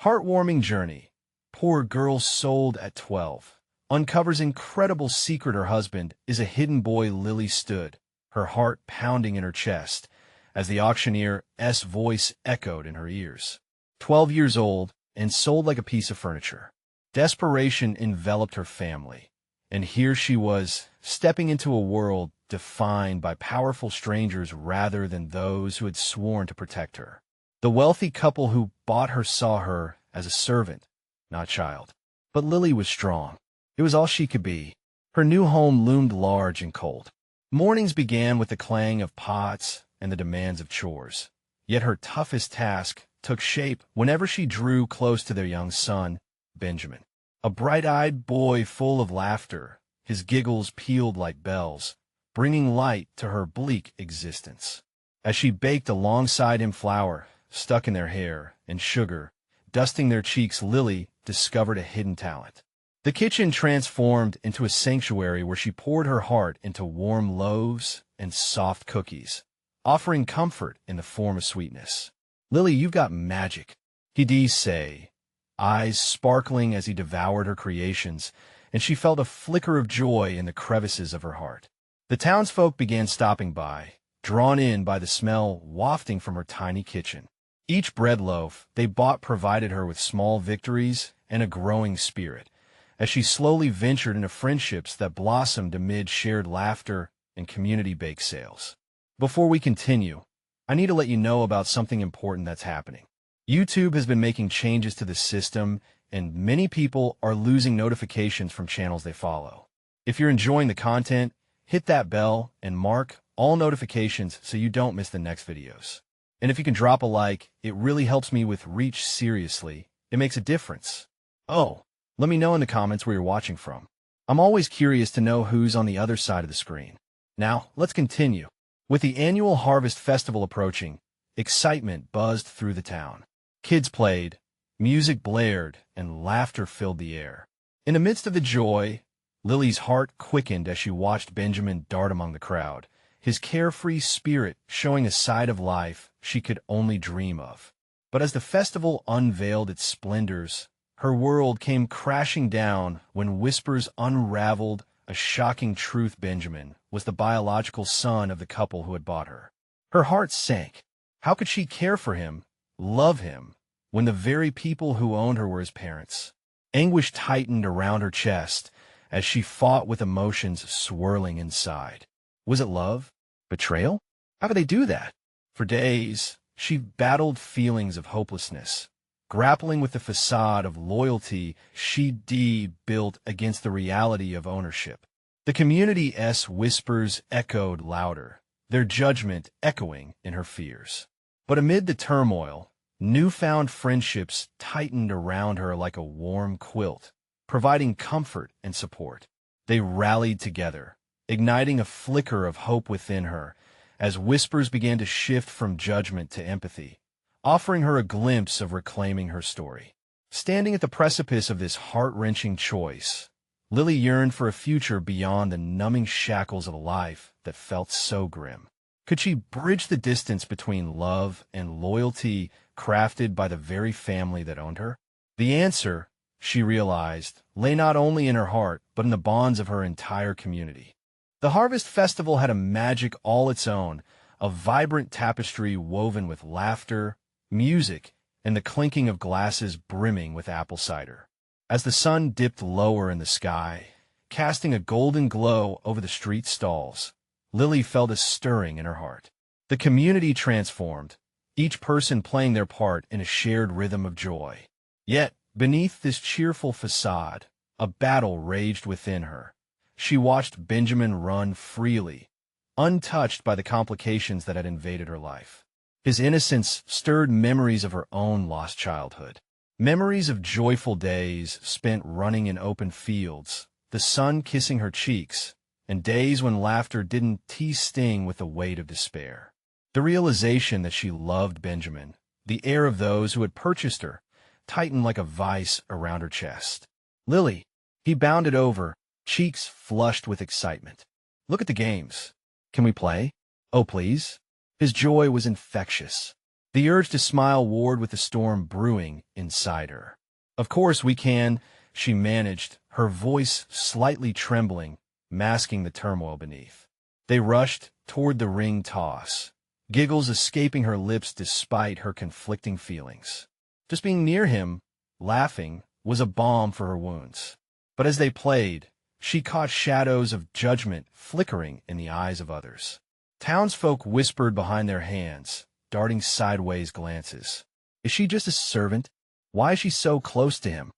Heartwarming journey. Poor girl sold at 12. Uncovers incredible secret her husband is a hidden boy. Lily stood, her heart pounding in her chest, as the auctioneer's voice echoed in her ears. 12 years old and sold like a piece of furniture. Desperation enveloped her family, and here she was, stepping into a world defined by powerful strangers rather than those who had sworn to protect her. The wealthy couple who bought her saw her as a servant, not child. But Lily was strong. It was all she could be. Her new home loomed large and cold. Mornings began with the clang of pots and the demands of chores. Yet her toughest task took shape whenever she drew close to their young son, Benjamin. A bright-eyed boy full of laughter, his giggles pealed like bells, bringing light to her bleak existence. As she baked alongside him flour, stuck in their hair, and sugar, dusting their cheeks, Lily discovered a hidden talent. The kitchen transformed into a sanctuary where she poured her heart into warm loaves and soft cookies, offering comfort in the form of sweetness. "Lily, you've got magic," he'd say, eyes sparkling as he devoured her creations, and she felt a flicker of joy in the crevices of her heart. The townsfolk began stopping by, drawn in by the smell wafting from her tiny kitchen. Each bread loaf they bought provided her with small victories and a growing spirit, as she slowly ventured into friendships that blossomed amid shared laughter and community bake sales. Before we continue, I need to let you know about something important that's happening. YouTube has been making changes to the system, and many people are losing notifications from channels they follow. If you're enjoying the content, hit that bell and mark all notifications so you don't miss the next videos. And if you can drop a like, it really helps me with reach. Seriously, it makes a difference. Oh, let me know in the comments where you're watching from. I'm always curious to know who's on the other side of the screen. Now, let's continue. With the annual Harvest Festival approaching, excitement buzzed through the town. Kids played, music blared, and laughter filled the air. In the midst of the joy, Lily's heart quickened as she watched Benjamin dart among the crowd, his carefree spirit showing a side of life she could only dream of. But as the festival unveiled its splendors, her world came crashing down when whispers unraveled a shocking truth: Benjamin was the biological son of the couple who had bought her. Her heart sank. How could she care for him, love him, when the very people who owned her were his parents? Anguish tightened around her chest as she fought with emotions swirling inside. Was it love? Betrayal? How could they do that? For days, she battled feelings of hopelessness, grappling with the facade of loyalty she'd built against the reality of ownership. The community's whispers echoed louder, their judgment echoing in her fears. But amid the turmoil, newfound friendships tightened around her like a warm quilt, providing comfort and support. They rallied together, igniting a flicker of hope within her as whispers began to shift from judgment to empathy, offering her a glimpse of reclaiming her story. Standing at the precipice of this heart-wrenching choice, Lily yearned for a future beyond the numbing shackles of a life that felt so grim. Could she bridge the distance between love and loyalty crafted by the very family that owned her? The answer, she realized, lay not only in her heart, but in the bonds of her entire community. The Harvest Festival had a magic all its own, a vibrant tapestry woven with laughter, music, and the clinking of glasses brimming with apple cider. As the sun dipped lower in the sky, casting a golden glow over the street stalls, Lily felt a stirring in her heart. The community transformed, each person playing their part in a shared rhythm of joy. Yet, beneath this cheerful facade, a battle raged within her. She watched Benjamin run freely, untouched by the complications that had invaded her life. His innocence stirred memories of her own lost childhood. Memories of joyful days spent running in open fields, the sun kissing her cheeks, and days when laughter didn't sting with the weight of despair. The realization that she loved Benjamin, the heir of those who had purchased her, tightened like a vice around her chest. "Lily," he bounded over, cheeks flushed with excitement. "Look at the games. Can we play? Oh, please." His joy was infectious. The urge to smile warred with the storm brewing inside her. "Of course we can," she managed, her voice slightly trembling, masking the turmoil beneath. They rushed toward the ring toss, giggles escaping her lips despite her conflicting feelings. Just being near him, laughing, was a balm for her wounds. But as they played, she caught shadows of judgment flickering in the eyes of others. Townsfolk whispered behind their hands, darting sideways glances. Is she just a servant? Why is she so close to him?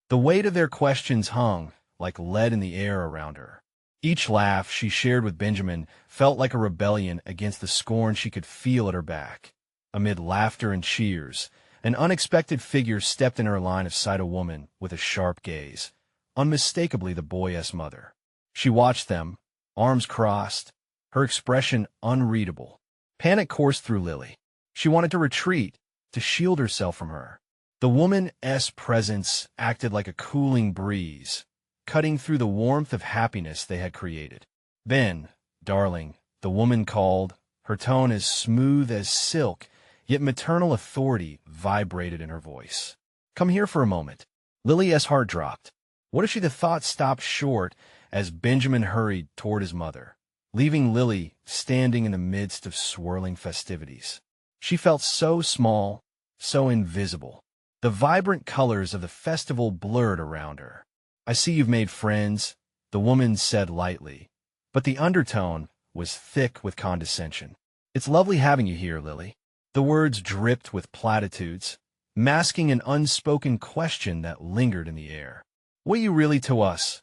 The weight of their questions hung like lead in the air around her. Each laugh she shared with Benjamin felt like a rebellion against the scorn she could feel at her back. Amid laughter and cheers, an unexpected figure stepped in her line of sight, a woman with a sharp gaze, unmistakably the boy's mother. She watched them, arms crossed, her expression unreadable. Panic coursed through Lily. She wanted to retreat, to shield herself from her. The woman's presence acted like a cooling breeze, cutting through the warmth of happiness they had created. "Ben, darling," the woman called, her tone as smooth as silk, yet maternal authority vibrated in her voice. "Come here for a moment." Lily's heart dropped. What if the thought stopped short as Benjamin hurried toward his mother, leaving Lily standing in the midst of swirling festivities? She felt so small, so invisible. The vibrant colors of the festival blurred around her. "I see you've made friends," the woman said lightly, but the undertone was thick with condescension. "It's lovely having you here, Lily." The words dripped with platitudes, masking an unspoken question that lingered in the air. "What are you really to us?"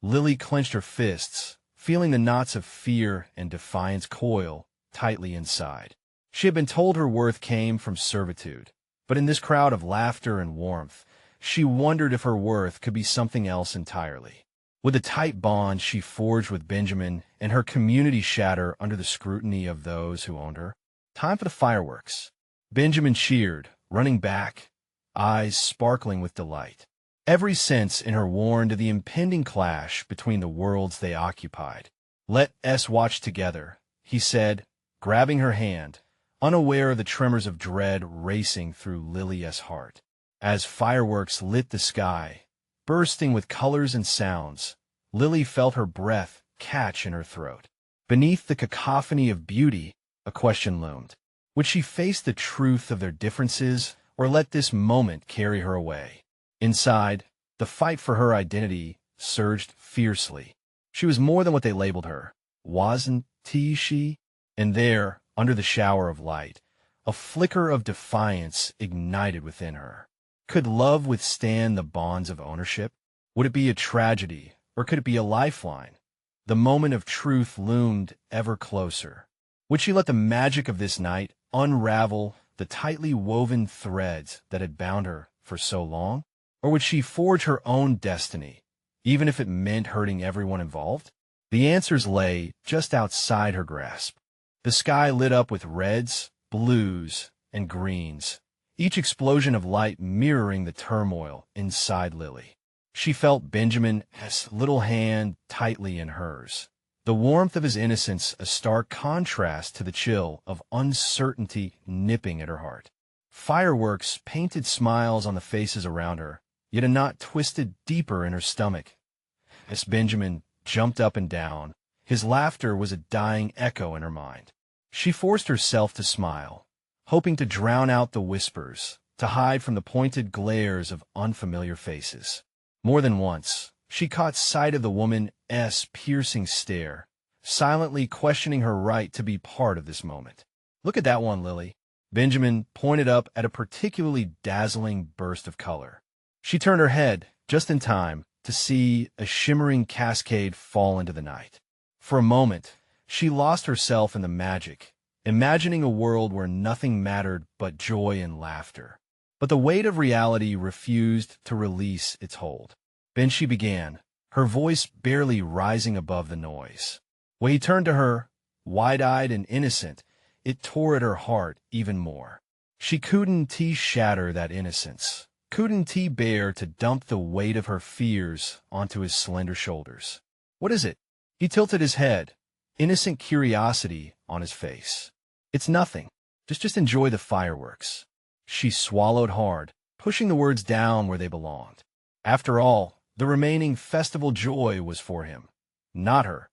Lily clenched her fists, feeling the knots of fear and defiance coil tightly inside. She had been told her worth came from servitude, but in this crowd of laughter and warmth, she wondered if her worth could be something else entirely. Would the tight bond she forged with Benjamin and her community shatter under the scrutiny of those who owned her? Time for the fireworks. Benjamin cheered, running back, eyes sparkling with delight. Every sense in her warned of the impending clash between the worlds they occupied. "Let us watch together," he said, grabbing her hand, unaware of the tremors of dread racing through Lily's heart. As fireworks lit the sky, bursting with colors and sounds, Lily felt her breath catch in her throat. Beneath the cacophony of beauty, a question loomed. Would she face the truth of their differences or let this moment carry her away? Inside, the fight for her identity surged fiercely. She was more than what they labeled her. Wasn't she? And there, under the shower of light, a flicker of defiance ignited within her. Could love withstand the bonds of ownership? Would it be a tragedy, or could it be a lifeline? The moment of truth loomed ever closer. Would she let the magic of this night unravel the tightly woven threads that had bound her for so long? Or would she forge her own destiny, even if it meant hurting everyone involved? The answers lay just outside her grasp. The sky lit up with reds, blues, and greens, each explosion of light mirroring the turmoil inside Lily. She felt Benjamin's little hand tightly in hers, the warmth of his innocence a stark contrast to the chill of uncertainty nipping at her heart. Fireworks painted smiles on the faces around her, yet a knot twisted deeper in her stomach. As Benjamin jumped up and down, his laughter was a dying echo in her mind. She forced herself to smile, hoping to drown out the whispers, to hide from the pointed glares of unfamiliar faces. More than once, she caught sight of the woman's piercing stare, silently questioning her right to be part of this moment. "Look at that one, Lily." Benjamin pointed up at a particularly dazzling burst of color. She turned her head, just in time, to see a shimmering cascade fall into the night. For a moment, she lost herself in the magic, imagining a world where nothing mattered but joy and laughter. But the weight of reality refused to release its hold. Then she began, her voice barely rising above the noise. When he turned to her, wide-eyed and innocent, it tore at her heart even more. She couldn't shatter that innocence, couldn't bear to dump the weight of her fears onto his slender shoulders. "What is it?" He tilted his head, innocent curiosity on his face. "It's nothing. Just enjoy the fireworks. She swallowed hard, pushing the words down where they belonged. After all, the remaining festival joy was for him, not her.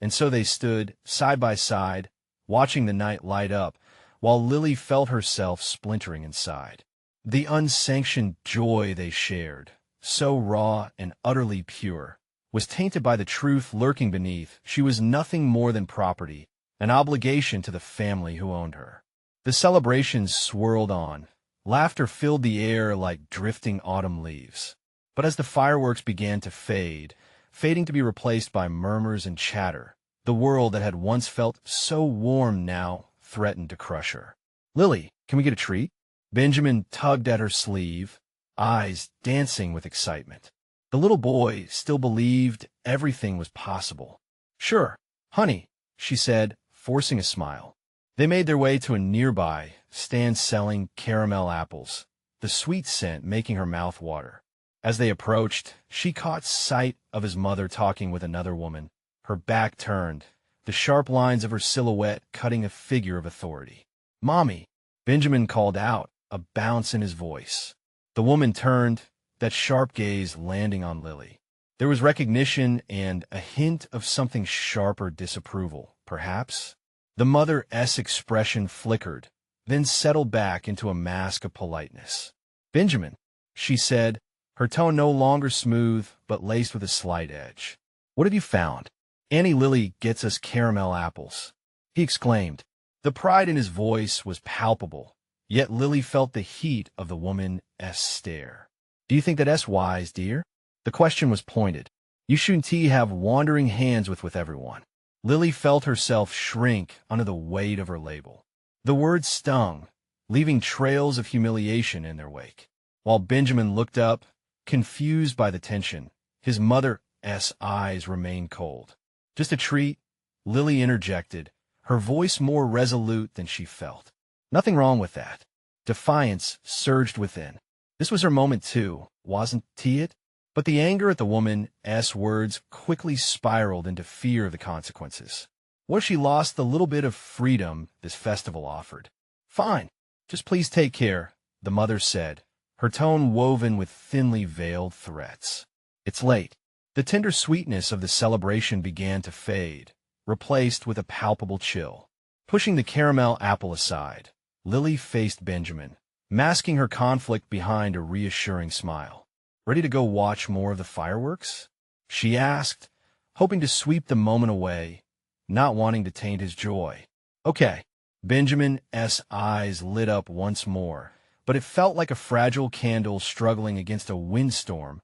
And so they stood, side by side, watching the night light up, while Lily felt herself splintering inside. The unsanctioned joy they shared, so raw and utterly pure, was tainted by the truth lurking beneath. She was nothing more than property, an obligation to the family who owned her. The celebrations swirled on. Laughter filled the air like drifting autumn leaves. But as the fireworks began to fade, fading to be replaced by murmurs and chatter, the world that had once felt so warm now threatened to crush her. "Lily, can we get a treat?" Benjamin tugged at her sleeve, eyes dancing with excitement. The little boy still believed everything was possible. "Sure, honey," she said, forcing a smile. They made their way to a nearby stand selling caramel apples, the sweet scent making her mouth water. As they approached, she caught sight of his mother talking with another woman, her back turned, the sharp lines of her silhouette cutting a figure of authority. "Mommy," Benjamin called out, a bounce in his voice. The woman turned, that sharp gaze landing on Lily. There was recognition and a hint of something sharper disapproval, perhaps. The mother's expression flickered, then settled back into a mask of politeness. "Benjamin," she said, her tone no longer smooth but laced with a slight edge. "What have you found?" "Auntie Lily gets us caramel apples," he exclaimed. The pride in his voice was palpable, yet Lily felt the heat of the woman's stare. "Do you think that's wise, dear?" The question was pointed. "You shouldn't have wandering hands with everyone." Lily felt herself shrink under the weight of her label. The words stung, leaving trails of humiliation in their wake. While Benjamin looked up, confused by the tension, his mother's eyes remained cold. "Just a treat," Lily interjected, her voice more resolute than she felt. "Nothing wrong with that." Defiance surged within. This was her moment too, wasn't it? But the anger at the woman's words quickly spiraled into fear of the consequences. What if she lost the little bit of freedom this festival offered? "Fine, just please take care," the mother said, her tone woven with thinly veiled threats. "It's late." The tender sweetness of the celebration began to fade, replaced with a palpable chill. Pushing the caramel apple aside, Lily faced Benjamin, masking her conflict behind a reassuring smile. "Ready to go watch more of the fireworks?" she asked, hoping to sweep the moment away, not wanting to taint his joy. "Okay." Benjamin's eyes lit up once more, but it felt like a fragile candle struggling against a windstorm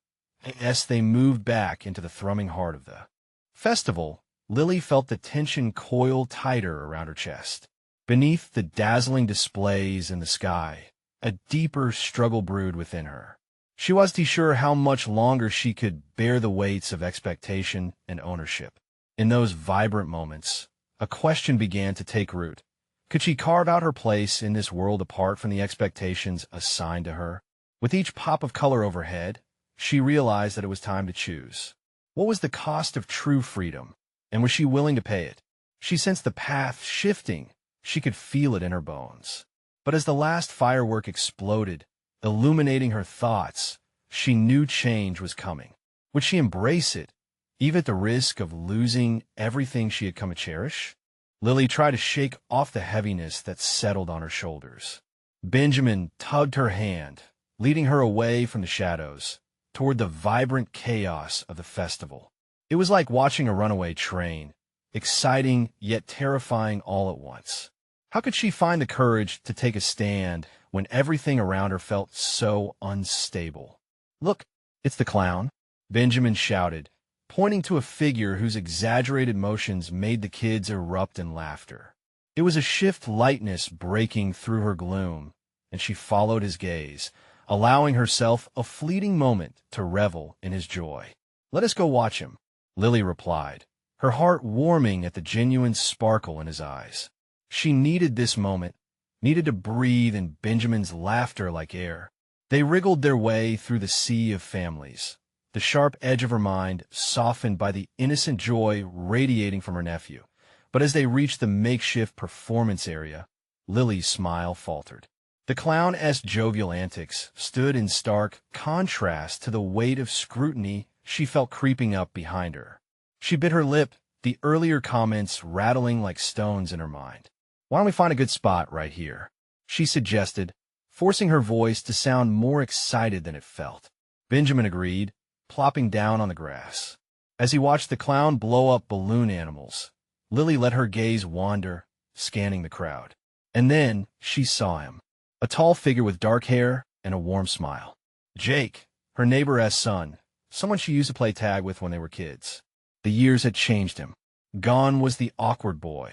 as they moved back into the thrumming heart of the festival. Lily felt the tension coil tighter around her chest. Beneath the dazzling displays in the sky, a deeper struggle brewed within her. She wasn't sure how much longer she could bear the weights of expectation and ownership. In those vibrant moments, a question began to take root. Could she carve out her place in this world apart from the expectations assigned to her? With each pop of color overhead, she realized that it was time to choose. What was the cost of true freedom, and was she willing to pay it? She sensed the path shifting. She could feel it in her bones. But as the last firework exploded, illuminating her thoughts, she knew change was coming. Would she embrace it, even at the risk of losing everything she had come to cherish? Lily tried to shake off the heaviness that settled on her shoulders. Benjamin tugged her hand, leading her away from the shadows, toward the vibrant chaos of the festival. It was like watching a runaway train, exciting yet terrifying all at once. How could she find the courage to take a stand when everything around her felt so unstable? "Look, it's the clown," Benjamin shouted, pointing to a figure whose exaggerated motions made the kids erupt in laughter. It was a shift lightness breaking through her gloom, and she followed his gaze, allowing herself a fleeting moment to revel in his joy. "Let us go watch him," Lily replied, her heart warming at the genuine sparkle in his eyes. She needed this moment, needed to breathe in Benjamin's laughter like air. They wriggled their way through the sea of families, the sharp edge of her mind softened by the innocent joy radiating from her nephew. But as they reached the makeshift performance area, Lily's smile faltered. The clown's jovial antics stood in stark contrast to the weight of scrutiny she felt creeping up behind her. She bit her lip, the earlier comments rattling like stones in her mind. "Why don't we find a good spot right here?" she suggested, forcing her voice to sound more excited than it felt. Benjamin agreed, plopping down on the grass. As he watched the clown blow up balloon animals, Lily let her gaze wander, scanning the crowd. And then she saw him, a tall figure with dark hair and a warm smile. Jake, her neighbor's son, someone she used to play tag with when they were kids. The years had changed him. Gone was the awkward boy.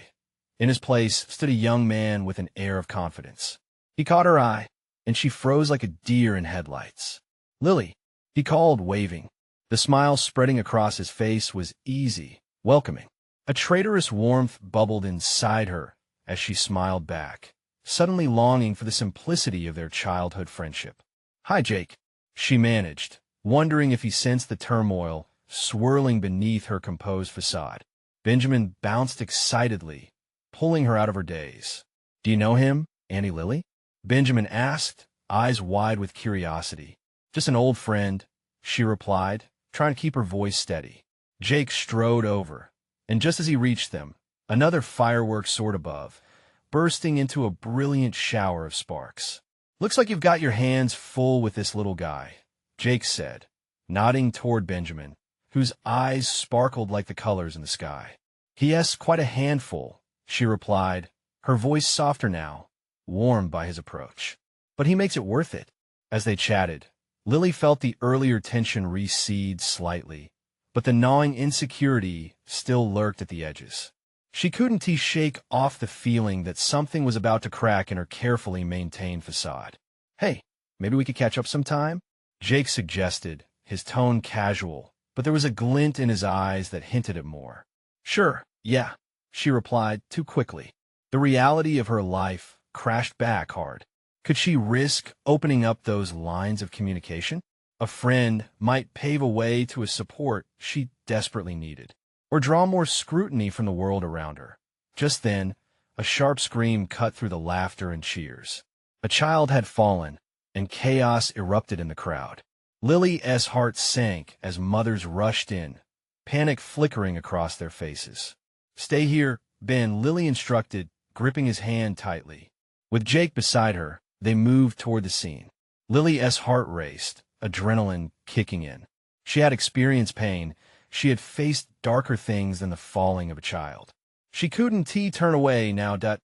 In his place stood a young man with an air of confidence. He caught her eye, and she froze like a deer in headlights. "Lily," he called, waving. The smile spreading across his face was easy, welcoming. A traitorous warmth bubbled inside her as she smiled back, suddenly longing for the simplicity of their childhood friendship. "Hi, Jake," she managed, wondering if he sensed the turmoil swirling beneath her composed facade. Benjamin bounced excitedly, pulling her out of her daze. "Do you know him, Auntie Lily?" Benjamin asked, eyes wide with curiosity. "Just an old friend," she replied, trying to keep her voice steady. Jake strode over, and just as he reached them, another firework soared above, bursting into a brilliant shower of sparks. "Looks like you've got your hands full with this little guy," Jake said, nodding toward Benjamin, whose eyes sparkled like the colors in the sky. "Yes, quite a handful," she replied, her voice softer now, warmed by his approach. "But he makes it worth it." As they chatted, Lily felt the earlier tension recede slightly, but the gnawing insecurity still lurked at the edges. She couldn't shake off the feeling that something was about to crack in her carefully maintained facade. "Hey, maybe we could catch up sometime?" Jake suggested, his tone casual, but there was a glint in his eyes that hinted at more. "Sure, yeah," she replied too quickly. The reality of her life crashed back hard. Could she risk opening up those lines of communication? A friend might pave a way to a support she desperately needed, or draw more scrutiny from the world around her. Just then, a sharp scream cut through the laughter and cheers. A child had fallen, and chaos erupted in the crowd. Lily's heart sank as mothers rushed in, panic flickering across their faces. "Stay here, Ben," Lily instructed, gripping his hand tightly. With Jake beside her, they moved toward the scene. Lily's heart raced, adrenaline kicking in. She had experienced pain. She had faced darker things than the falling of a child. She couldn't turn away now that,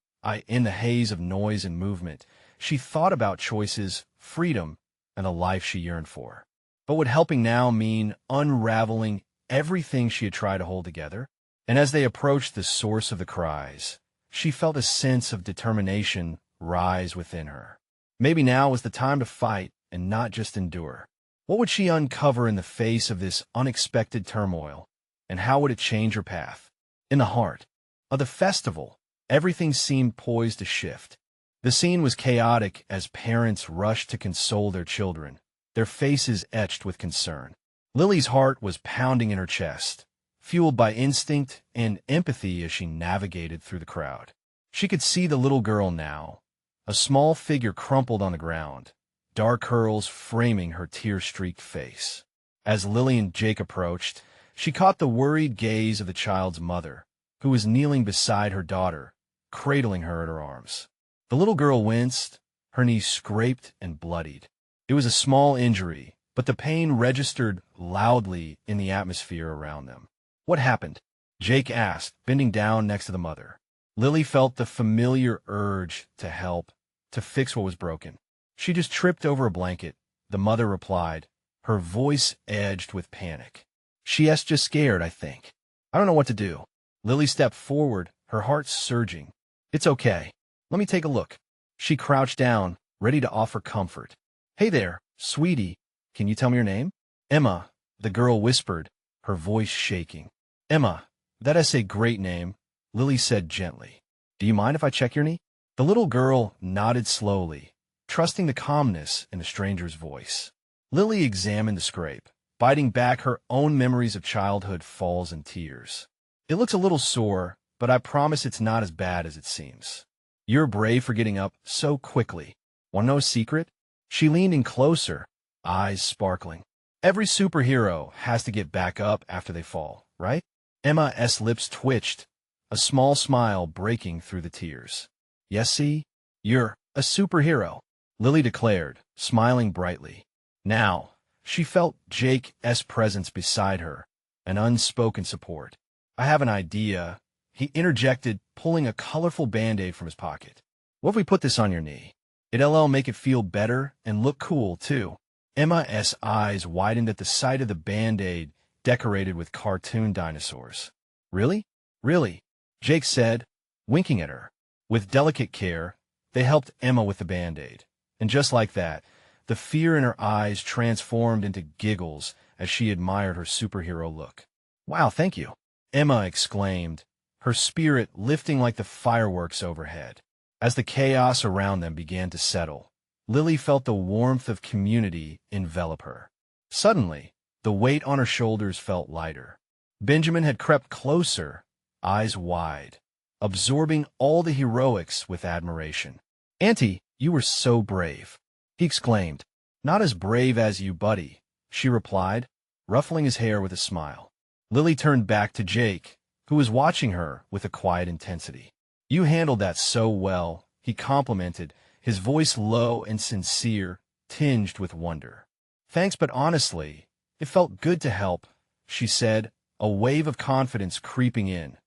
in the haze of noise and movement, she thought about choices, freedom, and the life she yearned for. But would helping now mean unraveling everything she had tried to hold together? And as they approached the source of the cries, she felt a sense of determination rise within her. Maybe now was the time to fight and not just endure. What would she uncover in the face of this unexpected turmoil, and how would it change her path? In the heart of the festival, everything seemed poised to shift. The scene was chaotic as parents rushed to console their children, their faces etched with concern. Lily's heart was pounding in her chest, fueled by instinct and empathy as she navigated through the crowd. She could see the little girl now, a small figure crumpled on the ground, dark curls framing her tear-streaked face. As Lily and Jake approached, she caught the worried gaze of the child's mother, who was kneeling beside her daughter, cradling her in her arms. The little girl winced, her knee scraped and bloodied. It was a small injury, but the pain registered loudly in the atmosphere around them. "What happened?" Jake asked, bending down next to the mother. Lily felt the familiar urge to help, to fix what was broken. "She just tripped over a blanket," the mother replied, her voice edged with panic. "She's just scared, I think. I don't know what to do." Lily stepped forward, her heart surging. "It's okay. Let me take a look." She crouched down, ready to offer comfort. "Hey there, sweetie. Can you tell me your name?" "Emma," the girl whispered, her voice shaking. "Emma, that's a great name," Lily said gently. "Do you mind if I check your knee?" The little girl nodded slowly, trusting the calmness in the stranger's voice. Lily examined the scrape, biting back her own memories of childhood falls and tears. "It looks a little sore, but I promise it's not as bad as it seems." You're brave for getting up so quickly. Want to know a secret? She leaned in closer, eyes sparkling. Every superhero has to get back up after they fall, right? Emma's lips twitched, a small smile breaking through the tears. Yes, see? You're a superhero, Lily declared, smiling brightly. Now, she felt Jake's presence beside her, an unspoken support. I have an idea, he interjected, pulling a colorful Band-Aid from his pocket. What if we put this on your knee? It'll make it feel better and look cool, too. Emma's eyes widened at the sight of the Band-Aid decorated with cartoon dinosaurs. Really? Really? Jake said, winking at her. With delicate care, they helped Emma with the Band-Aid. And just like that, the fear in her eyes transformed into giggles as she admired her superhero look. Wow, thank you, Emma exclaimed, her spirit lifting like the fireworks overhead. As the chaos around them began to settle, Lily felt the warmth of community envelop her. Suddenly, the weight on her shoulders felt lighter. Benjamin had crept closer, eyes wide, absorbing all the heroics with admiration. Auntie, you were so brave, he exclaimed. Not as brave as you, buddy, she replied, ruffling his hair with a smile. Lily turned back to Jake, who was watching her with a quiet intensity. You handled that so well, he complimented, his voice low and sincere, tinged with wonder. Thanks, but honestly, it felt good to help, she said, a wave of confidence creeping in.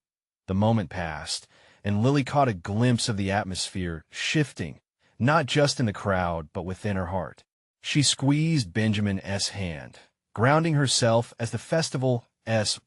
The moment passed, and Lily caught a glimpse of the atmosphere shifting, not just in the crowd, but within her heart. She squeezed Benjamin's hand, grounding herself as the festival's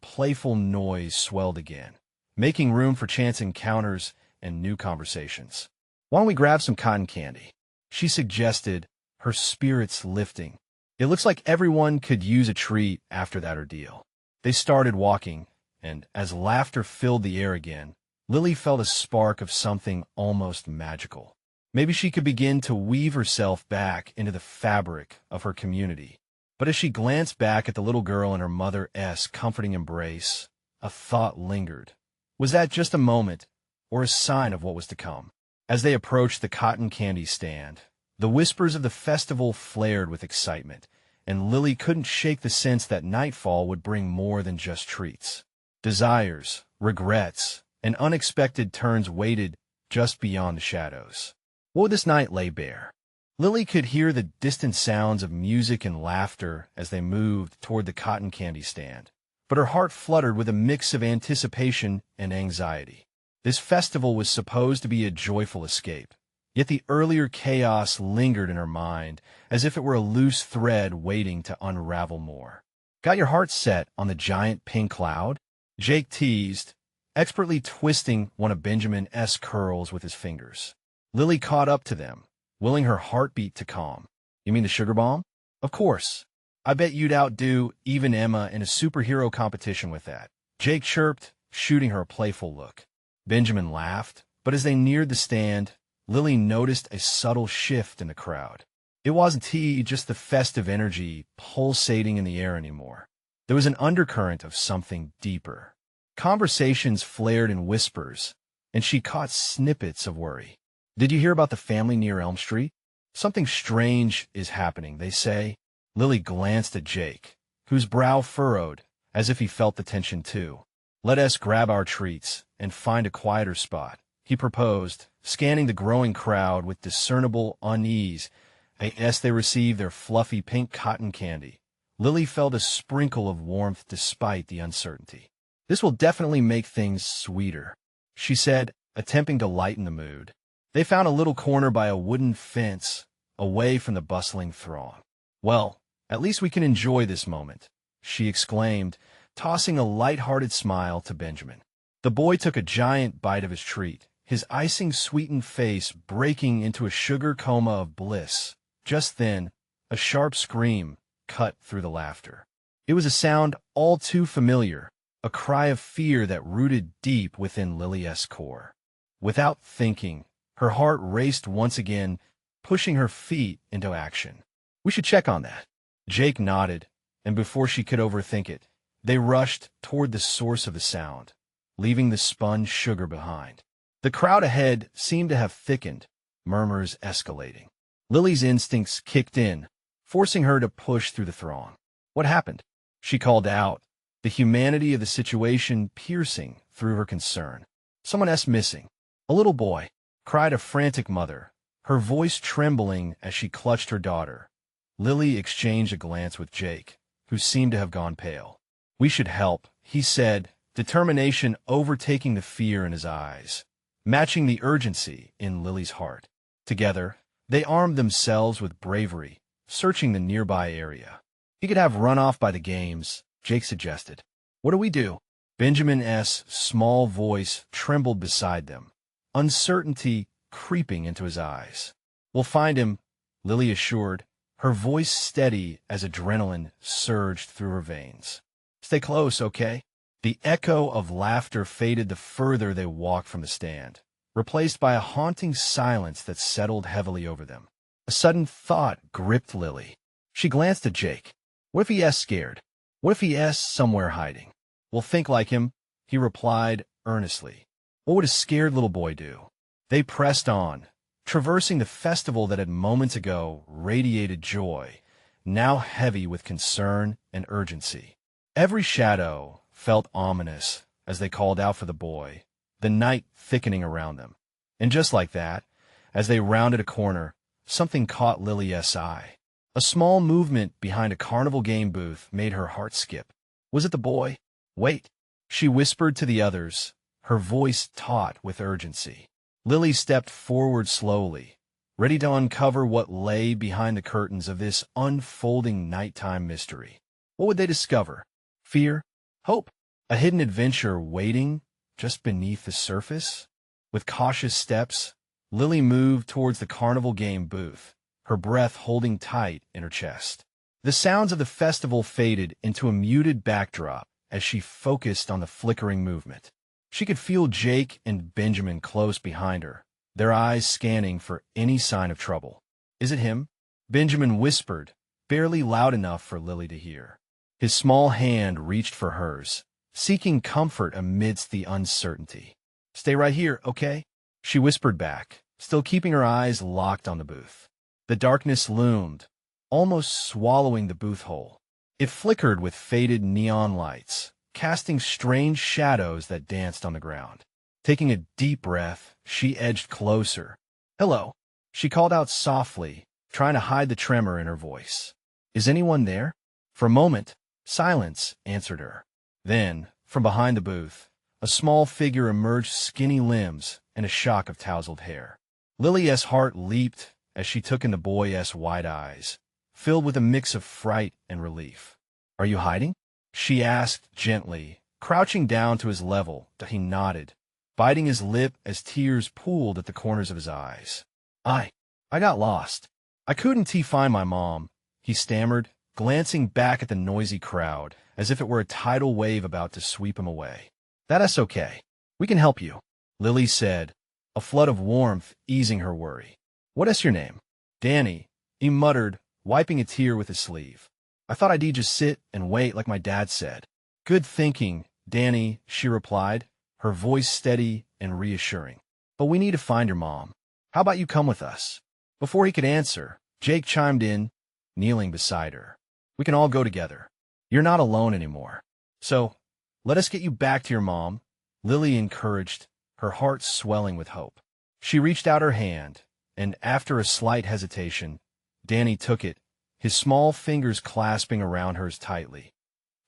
playful noise swelled again, making room for chance encounters and new conversations. Why don't we grab some cotton candy? She suggested, her spirits lifting. It looks like everyone could use a treat after that ordeal. They started walking, and as laughter filled the air again, Lily felt a spark of something almost magical. Maybe she could begin to weave herself back into the fabric of her community. But as she glanced back at the little girl in her mother's comforting embrace, a thought lingered. Was that just a moment, or a sign of what was to come? As they approached the cotton candy stand, the whispers of the festival flared with excitement, and Lily couldn't shake the sense that nightfall would bring more than just treats. Desires, regrets, and unexpected turns waited just beyond the shadows. What would this night lay bare? Lily could hear the distant sounds of music and laughter as they moved toward the cotton candy stand, but her heart fluttered with a mix of anticipation and anxiety. This festival was supposed to be a joyful escape, yet the earlier chaos lingered in her mind as if it were a loose thread waiting to unravel more. Got your heart set on the giant pink cloud? Jake teased, expertly twisting one of Benjamin's curls with his fingers. Lily caught up to them, willing her heartbeat to calm. You mean the sugar bomb? Of course. I bet you'd outdo even Emma in a superhero competition with that. Jake chirped, shooting her a playful look. Benjamin laughed, but as they neared the stand, Lily noticed a subtle shift in the crowd. It wasn't just the festive energy pulsating in the air anymore. There was an undercurrent of something deeper. Conversations flared in whispers, and she caught snippets of worry. Did you hear about the family near Elm Street? Something strange is happening, they say. Lily glanced at Jake, whose brow furrowed, as if he felt the tension too. Let us grab our treats and find a quieter spot, he proposed, scanning the growing crowd with discernible unease as they received their fluffy pink cotton candy. Lily felt a sprinkle of warmth despite the uncertainty. This will definitely make things sweeter, she said, attempting to lighten the mood. They found a little corner by a wooden fence, away from the bustling throng. Well, at least we can enjoy this moment, she exclaimed, tossing a light-hearted smile to Benjamin. The boy took a giant bite of his treat, his icing-sweetened face breaking into a sugar coma of bliss. Just then, a sharp scream cut through the laughter. It was a sound all too familiar, a cry of fear that rooted deep within Lily's core. Without thinking, her heart raced once again, pushing her feet into action. We should check on that. Jake nodded, and before she could overthink it, they rushed toward the source of the sound, leaving the spun sugar behind. The crowd ahead seemed to have thickened, murmurs escalating. Lily's instincts kicked in, forcing her to push through the throng. What happened? She called out, the humanity of the situation piercing through her concern. Someone S missing. A little boy, cried a frantic mother, her voice trembling as she clutched her daughter. Lily exchanged a glance with Jake, who seemed to have gone pale. We should help, he said, determination overtaking the fear in his eyes, matching the urgency in Lily's heart. Together, they armed themselves with bravery, searching the nearby area. You could have run off by the games, Jake suggested. What do we do? Benjamin's small voice trembled beside them, uncertainty creeping into his eyes. We'll find him, Lily assured, her voice steady as adrenaline surged through her veins. Stay close, okay? The echo of laughter faded the further they walked from the stand, replaced by a haunting silence that settled heavily over them. A sudden thought gripped Lily. She glanced at Jake. What if he is scared? What if he is somewhere hiding? We'll think like him, he replied earnestly. What would a scared little boy do? They pressed on, traversing the festival that had moments ago radiated joy, now heavy with concern and urgency. Every shadow felt ominous as they called out for the boy, the night thickening around them. And just like that, as they rounded a corner, something caught Lily's eye. A small movement behind a carnival game booth made her heart skip. Was it the boy? Wait, she whispered to the others, her voice taut with urgency. Lily stepped forward slowly, ready to uncover what lay behind the curtains of this unfolding nighttime mystery. What would they discover? Fear? Hope? A hidden adventure waiting just beneath the surface? With cautious steps, Lily moved towards the carnival game booth, her breath holding tight in her chest. The sounds of the festival faded into a muted backdrop as she focused on the flickering movement. She could feel Jake and Benjamin close behind her, their eyes scanning for any sign of trouble. Is it him? Benjamin whispered, barely loud enough for Lily to hear. His small hand reached for hers, seeking comfort amidst the uncertainty. Stay right here, okay? She whispered back, still keeping her eyes locked on the booth. The darkness loomed, almost swallowing the booth whole. It flickered with faded neon lights, casting strange shadows that danced on the ground. Taking a deep breath, she edged closer. Hello, she called out softly, trying to hide the tremor in her voice. Is anyone there? For a moment, silence answered her. Then, from behind the booth, a small figure emerged, skinny limbs and a shock of tousled hair. Lily's heart leaped as she took in the boy's wide eyes, filled with a mix of fright and relief. Are you hiding? She asked gently, crouching down to his level. He nodded, biting his lip as tears pooled at the corners of his eyes. I got lost. I couldn't find my mom, he stammered, glancing back at the noisy crowd, as if it were a tidal wave about to sweep him away. That's okay. We can help you, Lily said, a flood of warmth easing her worry. What is your name? Danny, he muttered, wiping a tear with his sleeve. I thought I'd just sit and wait like my dad said. Good thinking, Danny, she replied, her voice steady and reassuring. But we need to find your mom. How about you come with us? Before he could answer, Jake chimed in, kneeling beside her. We can all go together. You're not alone anymore. So, let us get you back to your mom, Lily encouraged, her heart swelling with hope. She reached out her hand, and after a slight hesitation, Danny took it, his small fingers clasping around hers tightly.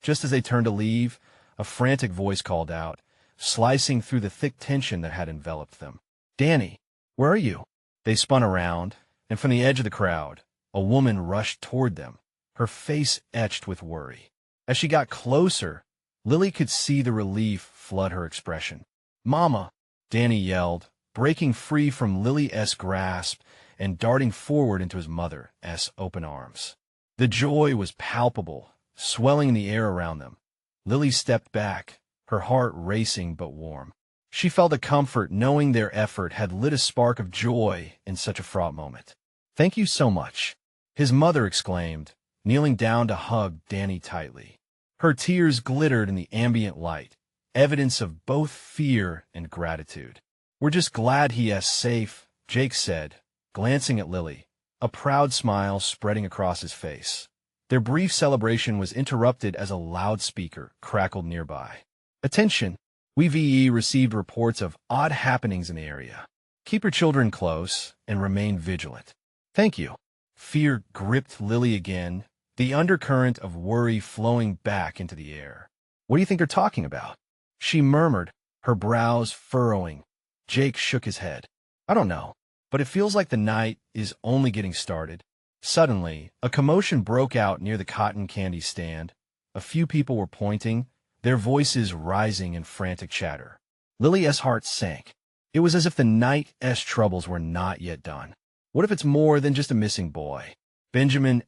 Just as they turned to leave, a frantic voice called out, slicing through the thick tension that had enveloped them. Danny, where are you? They spun around, and from the edge of the crowd, a woman rushed toward them, her face etched with worry. As she got closer, Lily could see the relief flood her expression. Mama, Danny yelled, breaking free from Lily's grasp and darting forward into his mother's open arms. The joy was palpable, swelling in the air around them. Lily stepped back, her heart racing but warm. She felt a comfort knowing their effort had lit a spark of joy in such a fraught moment. Thank you so much, his mother exclaimed, kneeling down to hug Danny tightly. Her tears glittered in the ambient light, evidence of both fear and gratitude. We're just glad he is safe, Jake said, glancing at Lily, a proud smile spreading across his face. Their brief celebration was interrupted as a loudspeaker crackled nearby. Attention! We received reports of odd happenings in the area. Keep your children close and remain vigilant. Thank you. Fear gripped Lily again, the undercurrent of worry flowing back into the air. What do you think they're talking about? She murmured, her brows furrowing. Jake shook his head. I don't know, but it feels like the night is only getting started. Suddenly, a commotion broke out near the cotton candy stand. A few people were pointing, their voices rising in frantic chatter. Lily's heart sank. It was as if the night's troubles were not yet done. What if it's more than just a missing boy? Benjamin's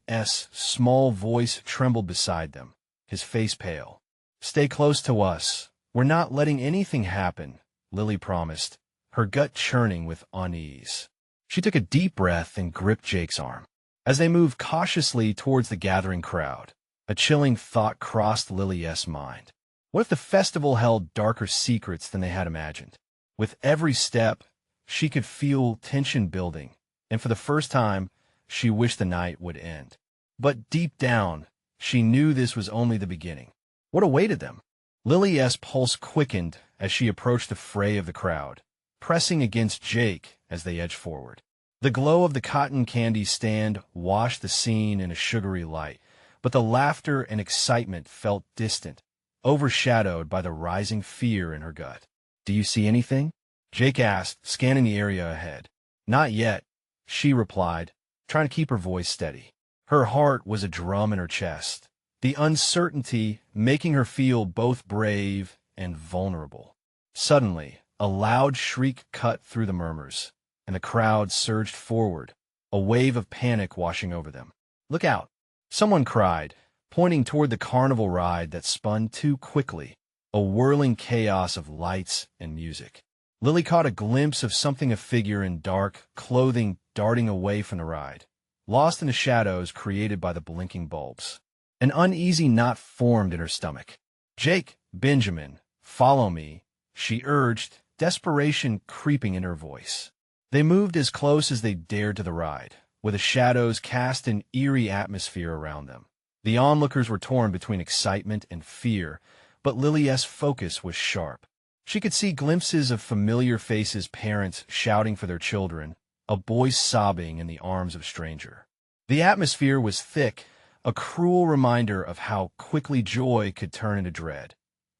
small voice trembled beside them, his face pale. Stay close to us. We're not letting anything happen, Lily promised, her gut churning with unease. She took a deep breath and gripped Jake's arm. As they moved cautiously towards the gathering crowd, a chilling thought crossed Lily's mind. What if the festival held darker secrets than they had imagined? With every step, she could feel tension building, and for the first time, she wished the night would end. But deep down, she knew this was only the beginning. What awaited them? Lily's pulse quickened as she approached the fray of the crowd, pressing against Jake as they edged forward. The glow of the cotton candy stand washed the scene in a sugary light, but the laughter and excitement felt distant, overshadowed by the rising fear in her gut. Do you see anything? Jake asked, scanning the area ahead. Not yet, she replied, trying to keep her voice steady. Her heart was a drum in her chest, the uncertainty making her feel both brave and vulnerable. Suddenly, a loud shriek cut through the murmurs, and the crowd surged forward, a wave of panic washing over them. Look out! Someone cried, pointing toward the carnival ride that spun too quickly, a whirling chaos of lights and music. Lily caught a glimpse of a figure in dark clothing darting away from the ride, lost in the shadows created by the blinking bulbs. An uneasy knot formed in her stomach. Jake, Benjamin, follow me, she urged, desperation creeping in her voice. They moved as close as they dared to the ride, where the shadows cast an eerie atmosphere around them. The onlookers were torn between excitement and fear, but Lily's focus was sharp. She could see glimpses of familiar faces, parents shouting for their children, a boy sobbing in the arms of a stranger. The atmosphere was thick, a cruel reminder of how quickly joy could turn into dread.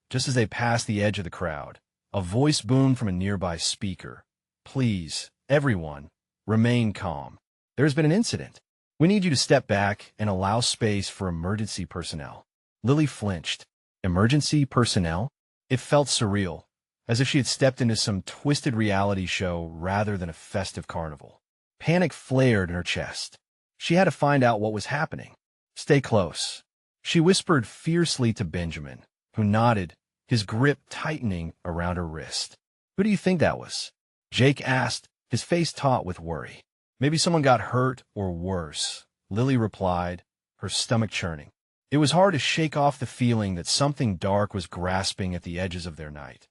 Just as they passed the edge of the crowd, a voice boomed from a nearby speaker. Please, everyone, remain calm. There has been an incident. We need you to step back and allow space for emergency personnel. Lily flinched. Emergency personnel? It felt surreal, as if she had stepped into some twisted reality show rather than a festive carnival. Panic flared in her chest. She had to find out what was happening. Stay close, she whispered fiercely to Benjamin, who nodded, his grip tightening around her wrist. Who do you think that was? Jake asked, his face taut with worry. Maybe someone got hurt or worse, Lily replied, her stomach churning. It was hard to shake off the feeling that something dark was grasping at the edges of their night.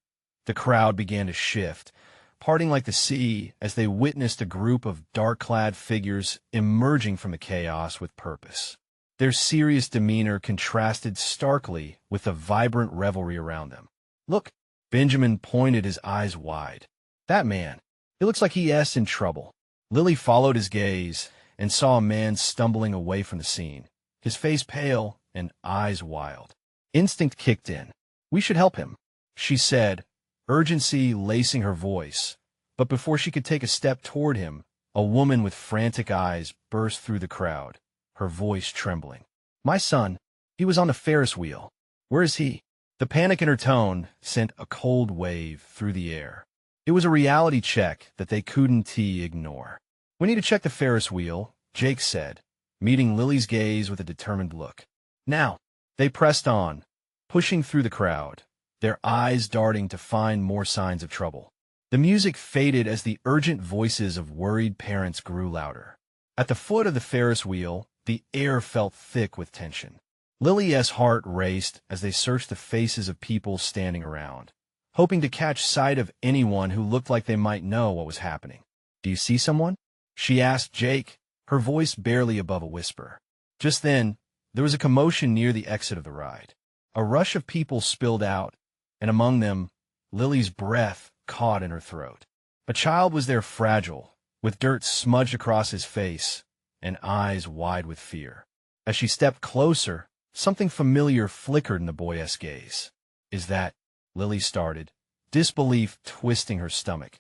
The crowd began to shift, parting like the sea as they witnessed a group of dark-clad figures emerging from the chaos with purpose. Their serious demeanor contrasted starkly with the vibrant revelry around them. Look, Benjamin pointed, his eyes wide. That man, it looks like he is in trouble. Lily followed his gaze and saw a man stumbling away from the scene, his face pale and eyes wild. Instinct kicked in. We should help him, she said, urgency lacing her voice. But before she could take a step toward him, a woman with frantic eyes burst through the crowd, her voice trembling. My son, he was on the Ferris wheel. Where is he? The panic in her tone sent a cold wave through the air. It was a reality check that they couldn't ignore. We need to check the Ferris wheel, Jake said, meeting Lily's gaze with a determined look. Now, they pressed on, pushing through the crowd, their eyes darting to find more signs of trouble. The music faded as the urgent voices of worried parents grew louder. At the foot of the Ferris wheel, the air felt thick with tension. Lily's heart raced as they searched the faces of people standing around, hoping to catch sight of anyone who looked like they might know what was happening. "Do you see someone?" she asked Jake, her voice barely above a whisper. Just then, there was a commotion near the exit of the ride. A rush of people spilled out, and among them, Lily's breath caught in her throat. A child was there, fragile, with dirt smudged across his face and eyes wide with fear. As she stepped closer, something familiar flickered in the boy's gaze. "Is that—" Lily started, disbelief twisting her stomach.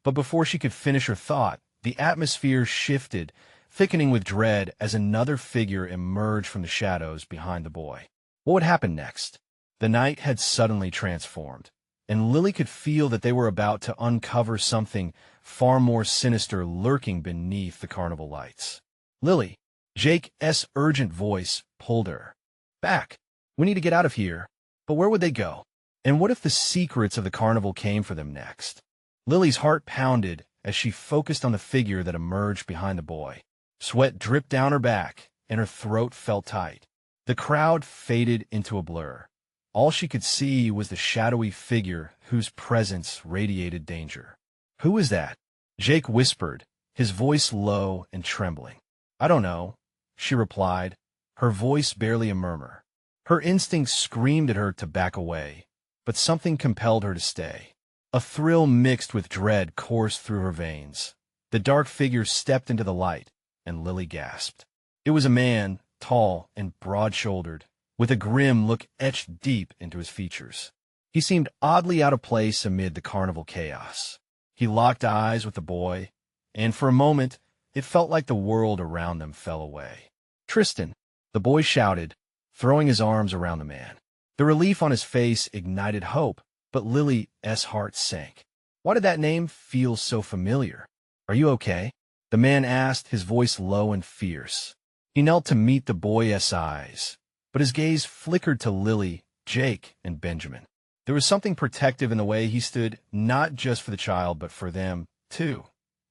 But before she could finish her thought, the atmosphere shifted, thickening with dread as another figure emerged from the shadows behind the boy. What would happen next? The night had suddenly transformed, and Lily could feel that they were about to uncover something far more sinister lurking beneath the carnival lights. "Lily!" Jake's urgent voice pulled her back. "We need to get out of here." But where would they go? And what if the secrets of the carnival came for them next? Lily's heart pounded as she focused on the figure that emerged behind the boy. Sweat dripped down her back, and her throat felt tight. The crowd faded into a blur. All she could see was the shadowy figure whose presence radiated danger. "Who is that?" Jake whispered, his voice low and trembling. "I don't know," she replied, her voice barely a murmur. Her instincts screamed at her to back away, but something compelled her to stay. A thrill mixed with dread coursed through her veins. The dark figure stepped into the light, and Lily gasped. It was a man, tall and broad-shouldered, with a grim look etched deep into his features. He seemed oddly out of place amid the carnival chaos. He locked eyes with the boy, and for a moment, it felt like the world around them fell away. "Tristan!" the boy shouted, throwing his arms around the man. The relief on his face ignited hope, but Lily's heart sank. Why did that name feel so familiar? "Are you okay?" the man asked, his voice low and fierce. He knelt to meet the boy's eyes, but his gaze flickered to Lily, Jake, and Benjamin. There was something protective in the way he stood, not just for the child, but for them, too.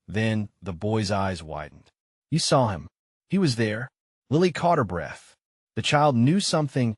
Then the boy's eyes widened. "You saw him. He was there." Lily caught her breath. The child knew something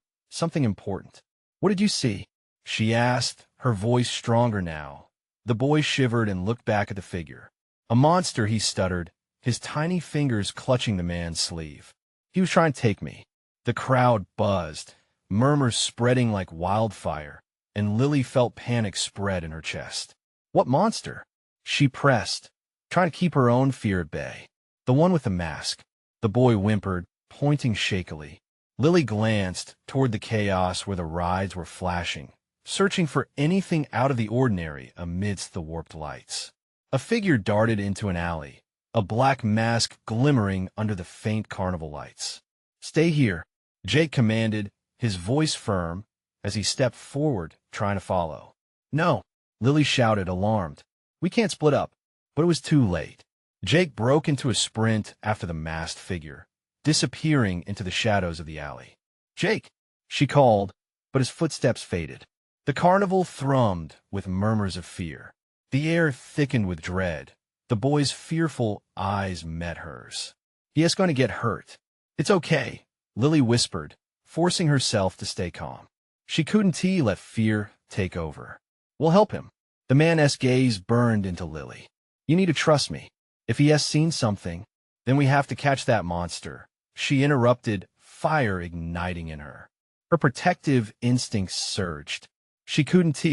important. "What did you see?" she asked, her voice stronger now. The boy shivered and looked back at the figure. "A monster," he stuttered, his tiny fingers clutching the man's sleeve. "He was trying to take me." The crowd buzzed, murmurs spreading like wildfire, and Lily felt panic spread in her chest. "What monster?" she pressed, trying to keep her own fear at bay. "The one with the mask," the boy whimpered, pointing shakily. Lily glanced toward the chaos where the rides were flashing, searching for anything out of the ordinary amidst the warped lights. A figure darted into an alley, a black mask glimmering under the faint carnival lights. "Stay here," Jake commanded, his voice firm, as he stepped forward, trying to follow. "No," Lily shouted, alarmed. "We can't split up." But it was too late. Jake broke into a sprint after the masked figure, disappearing into the shadows of the alley. "Jake!" she called, but his footsteps faded. The carnival thrummed with murmurs of fear. The air thickened with dread. The boy's fearful eyes met hers. "He is going to get hurt." "It's okay," Lily whispered, forcing herself to stay calm. She couldn't let fear take over. "We'll help him." The man's gaze burned into Lily. "You need to trust me. If he has seen something, then we have to catch that monster," she interrupted, fire igniting in her. Her protective instincts surged. She couldn't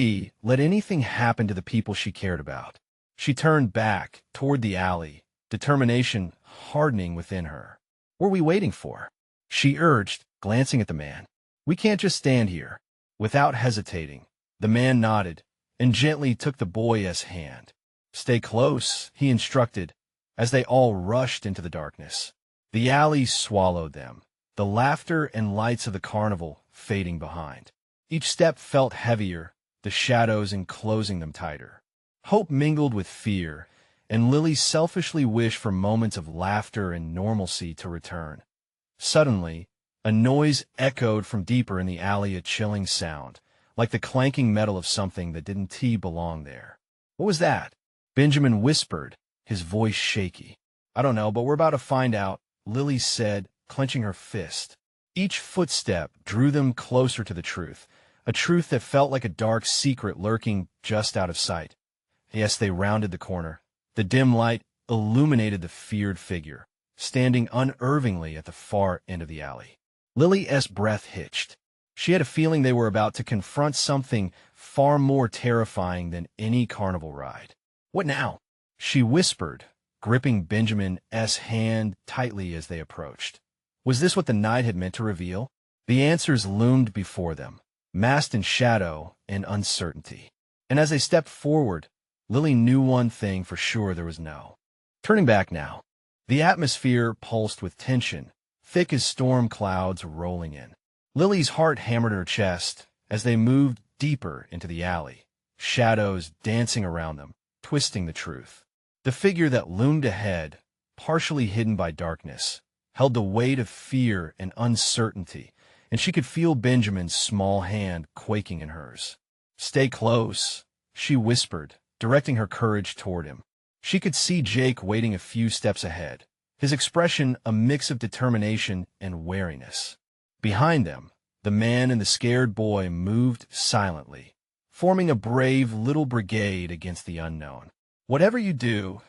let anything happen to the people she cared about. She turned back toward the alley, determination hardening within her. "What are we waiting for?" she urged, glancing at the man. "We can't just stand here." Without hesitating, the man nodded and gently took the boy's hand. "Stay close," he instructed, as they all rushed into the darkness. The alley swallowed them, the laughter and lights of the carnival fading behind. Each step felt heavier, the shadows enclosing them tighter. Hope mingled with fear, and Lily selfishly wished for moments of laughter and normalcy to return. Suddenly, a noise echoed from deeper in the alley, a chilling sound, like the clanking metal of something that didn't belong there. "What was that?" Benjamin whispered, his voice shaky. "I don't know, but we're about to find out," Lily said, clenching her fist. Each footstep drew them closer to the truth, a truth that felt like a dark secret lurking just out of sight. Yes, they rounded the corner. The dim light illuminated the feared figure, standing unervingly at the far end of the alley. Lily's breath hitched. She had a feeling they were about to confront something far more terrifying than any carnival ride. "What now?" she whispered, gripping Benjamin's hand tightly as they approached. Was this what the night had meant to reveal? The answers loomed before them, masked in shadow and uncertainty. And as they stepped forward, Lily knew one thing for sure: there was no turning back now. The atmosphere pulsed with tension, thick as storm clouds rolling in. Lily's heart hammered in her chest as they moved deeper into the alley, shadows dancing around them, twisting the truth. The figure that loomed ahead, partially hidden by darkness, held the weight of fear and uncertainty, and she could feel Benjamin's small hand quaking in hers. "Stay close," she whispered, directing her courage toward him. She could see Jake waiting a few steps ahead, his expression a mix of determination and wariness. Behind them, the man and the scared boy moved silently, forming a brave little brigade against the unknown. "Whatever you do,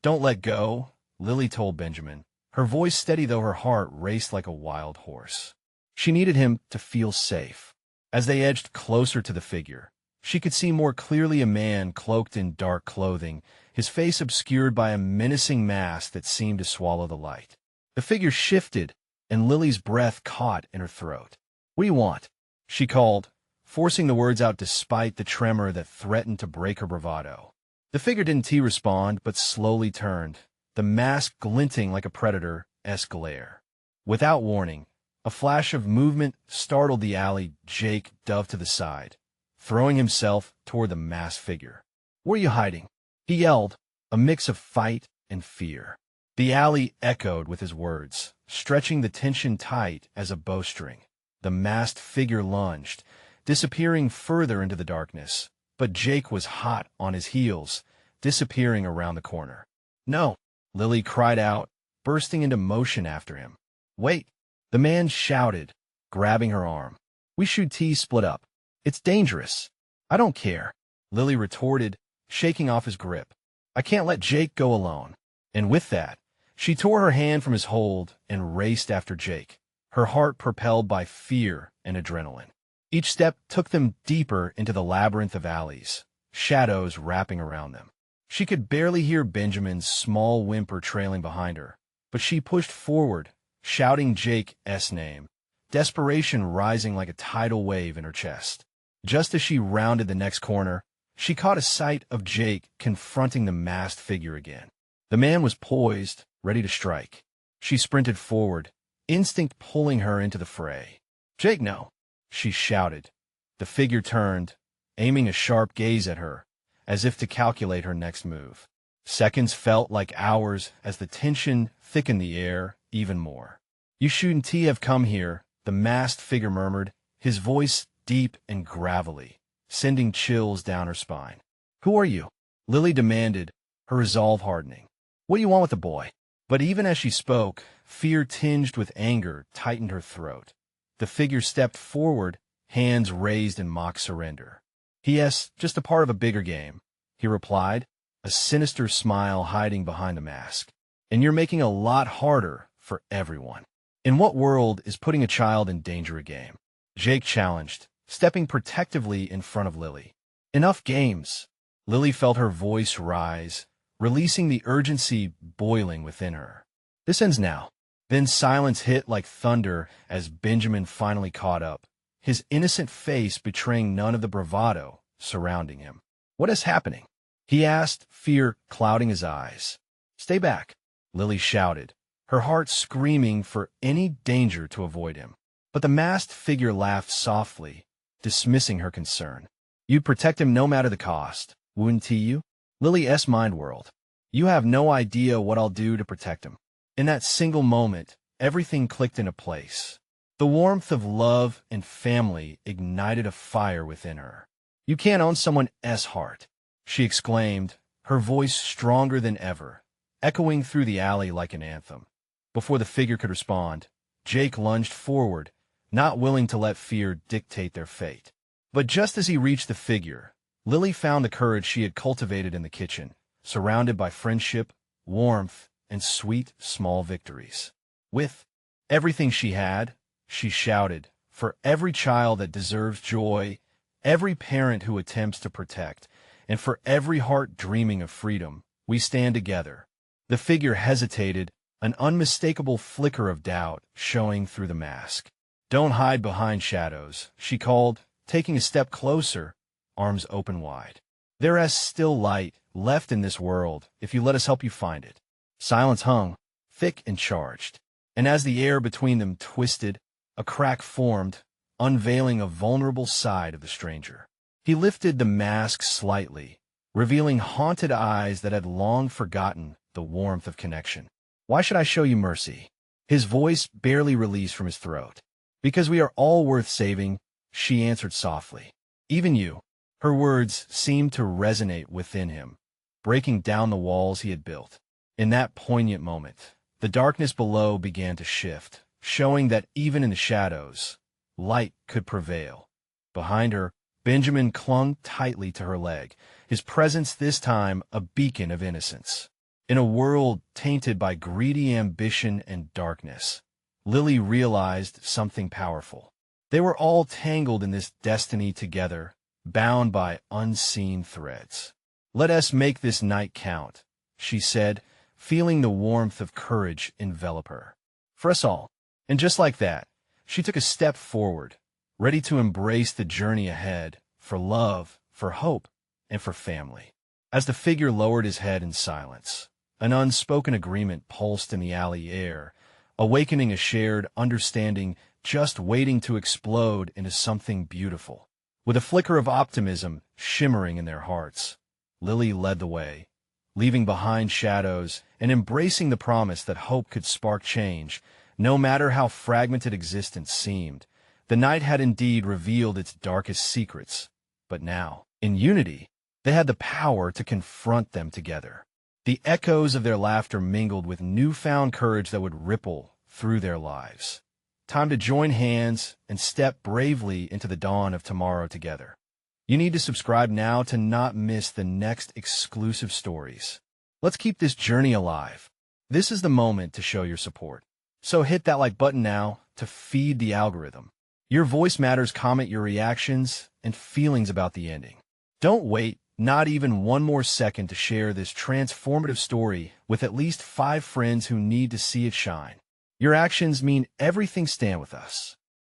don't let go," Lily told Benjamin, her voice steady though her heart raced like a wild horse. She needed him to feel safe. As they edged closer to the figure, she could see more clearly a man cloaked in dark clothing, his face obscured by a menacing mask that seemed to swallow the light. The figure shifted, and Lily's breath caught in her throat. "What do you want?" she called, forcing the words out despite the tremor that threatened to break her bravado. The figure didn't respond, but slowly turned, the mask glinting like a predator's glare. Without warning, a flash of movement startled the alley. Jake dove to the side, throwing himself toward the masked figure. "Where are you hiding?" he yelled, a mix of fight and fear. The alley echoed with his words, stretching the tension tight as a bowstring. The masked figure lunged, disappearing further into the darkness, but Jake was hot on his heels, disappearing around the corner. "No!" Lily cried out, bursting into motion after him. "Wait!" the man shouted, grabbing her arm. "We should split up. It's dangerous." "I don't care," Lily retorted, shaking off his grip. "I can't let Jake go alone." And with that, she tore her hand from his hold and raced after Jake, her heart propelled by fear and adrenaline. Each step took them deeper into the labyrinth of alleys, shadows wrapping around them. She could barely hear Benjamin's small whimper trailing behind her, but she pushed forward, shouting Jake's name, desperation rising like a tidal wave in her chest. Just as she rounded the next corner, she caught a sight of Jake confronting the masked figure again. The man was poised, ready to strike. She sprinted forward, instinct pulling her into the fray. "Jake, no!" she shouted. The figure turned, aiming a sharp gaze at her, as if to calculate her next move. Seconds felt like hours as the tension thickened the air even more. "You shouldn't have come here," the masked figure murmured, his voice deep and gravelly, sending chills down her spine. "Who are you?" Lily demanded, her resolve hardening. "What do you want with the boy?" But even as she spoke, fear tinged with anger tightened her throat. The figure stepped forward, hands raised in mock surrender. "Yes, just a part of a bigger game," he replied, a sinister smile hiding behind the mask. "And you're making it a lot harder for everyone." "In what world is putting a child in danger a game?" Jake challenged, stepping protectively in front of Lily. "Enough games." Lily felt her voice rise, releasing the urgency boiling within her. "This ends now." Then silence hit like thunder as Benjamin finally caught up, his innocent face betraying none of the bravado surrounding him. "What is happening?" he asked, fear clouding his eyes. "Stay back," Lily shouted, her heart screaming for any danger to avoid him. But the masked figure laughed softly, dismissing her concern. "You'd protect him no matter the cost, wouldn't you?" Lily's mind whirled. "You have no idea what I'll do to protect him." In that single moment, everything clicked into place. The warmth of love and family ignited a fire within her. "You can't own someone's heart," she exclaimed, her voice stronger than ever, echoing through the alley like an anthem. Before the figure could respond, Jake lunged forward, not willing to let fear dictate their fate. But just as he reached the figure, Lily found the courage she had cultivated in the kitchen, surrounded by friendship, warmth, and sweet, small victories. With everything she had, she shouted, "For every child that deserves joy, every parent who attempts to protect, and for every heart dreaming of freedom, we stand together." The figure hesitated, an unmistakable flicker of doubt showing through the mask. "Don't hide behind shadows," she called, taking a step closer, arms open wide. "There is still light left in this world if you let us help you find it." Silence hung, thick and charged, and as the air between them twisted, a crack formed, unveiling a vulnerable side of the stranger. He lifted the mask slightly, revealing haunted eyes that had long forgotten the warmth of connection. "Why should I show you mercy?" His voice barely released from his throat. "Because we are all worth saving," she answered softly. "Even you." Her words seemed to resonate within him, breaking down the walls he had built. In that poignant moment, the darkness below began to shift, showing that even in the shadows, light could prevail. Behind her, Benjamin clung tightly to her leg, his presence this time a beacon of innocence. In a world tainted by greedy ambition and darkness, Lily realized something powerful. They were all tangled in this destiny together, bound by unseen threads. "Let us make this night count," she said, feeling the warmth of courage envelop her. "For us all." And just like that, she took a step forward, ready to embrace the journey ahead, for love, for hope, and for family. As the figure lowered his head in silence, an unspoken agreement pulsed in the alley air, awakening a shared understanding just waiting to explode into something beautiful. With a flicker of optimism shimmering in their hearts, Lily led the way, leaving behind shadows and embracing the promise that hope could spark change, no matter how fragmented existence seemed. The night had indeed revealed its darkest secrets, but now, in unity, they had the power to confront them together. The echoes of their laughter mingled with newfound courage that would ripple through their lives. Time to join hands and step bravely into the dawn of tomorrow together. You need to subscribe now to not miss the next exclusive stories. Let's keep this journey alive. This is the moment to show your support. So hit that like button now to feed the algorithm. Your voice matters. Comment your reactions and feelings about the ending. Don't wait, not even one more second, to share this transformative story with at least 5 friends who need to see it shine. Your actions mean everything. Stand with us.